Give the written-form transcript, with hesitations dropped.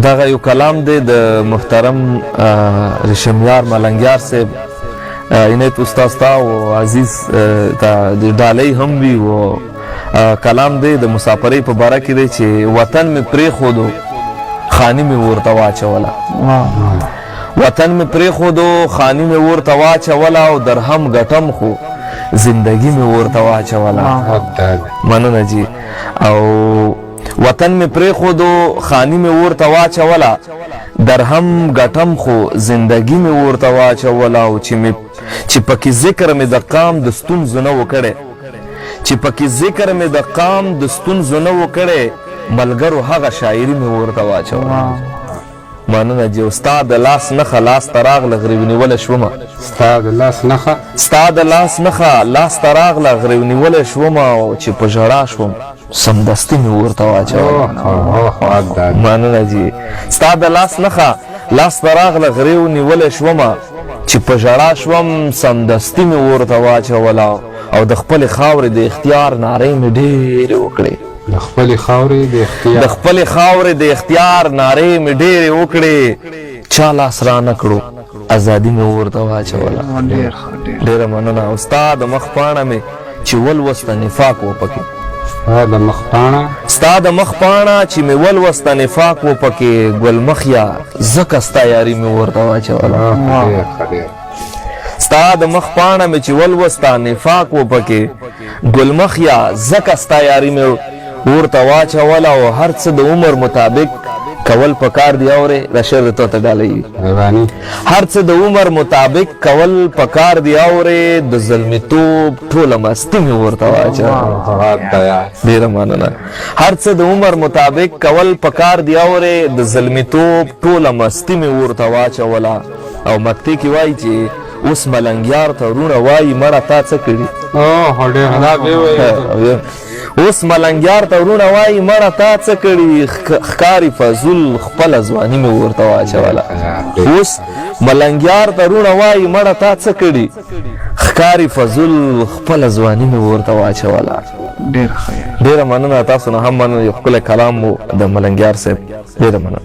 دغه یو کلام دی د محترم ریشمیار ملنګیار صاحب عنایت استاد تا او عزیز ته د ډالۍ هم وي او کلام دی د مسافرۍ په باره کې دی چې وطن مې پرېښودو خاني مې ورته واچوله وطن مې پرېښودو خاني مې ورته واچوله او درهم ګټم خو زندگی مې ورته واچوله مننه جي او وطن مې پرېښودو خاني مې ورته واچوله درهم ګټم خو زندگی مې ورته واچوله او چې پکې ذکر مې د قام د ستونزو نه وکړی چې پکې ذکر مې د قام د ستونزو نه وکړی ملګرو هغه شاعري مې ورته واچوله مننه جي ستا د لاس نښه لاس ته راغله غریب نیولی شومه ستا د لاس نښه ستا د لاس نښه لاس ته راغله غریب نیولی شومه او چې په ژړا شوم سمدستي مې ورته واچوله مننه جي ستا د لاس نښه لاس ته راغله غریو نیولی شومه چې په ژړا شوم سمدستي مې ورته واچوله او د خپلې خاورې د اختیار نارې مې ډېرې وکړې د خپلې خاورې د اختیار نارې مې ډېرې وکړې چا لاس را نه کړو ازادي مې ورته واچوله ډېره مننه او ستا د مخ پاڼه مې چې ولوسته نفاق و پکې ستا د مخ پاڼه چې مې ولوسته نفاق و پکې ګلمخیا ځکه ستا یاري مې ورته واچوله ستا د مخ پاڼه مې چې ولوسته نفاق و پکې ګلمخیا ځکه ستا یاري مې ورته واچوله او هر څه د عمر مطابق کول پکار دی اورې دا شعر تو ته ډالۍ هر څه د عمر مطابق کول پکار دی اورې د ظلمتوب ټوله مستي مې ورته واچوله ډېره مننه هر څه د عمر مطابق کول پکار دی اورې د ظلمتوب ټوله مستي مې ورته واچوله او مکتې کې وایي چې اوس ملنګیار ته وروڼه وایي مړه تا څه کړي اوس ملنګیار ته وروڼه وایي مړه تا څه کړي ښکاري فضول خپله ځواني مې ورته واچوله اوس ملنګیار ته وروڼه وایي مړه تا څه کړي ښکاري فضول خپله ځواني مې ورته واچوله ډېره مننه تاسو نه هم مننه یو ښکلی کلام و د ملنګیار صاحب ډېره مننه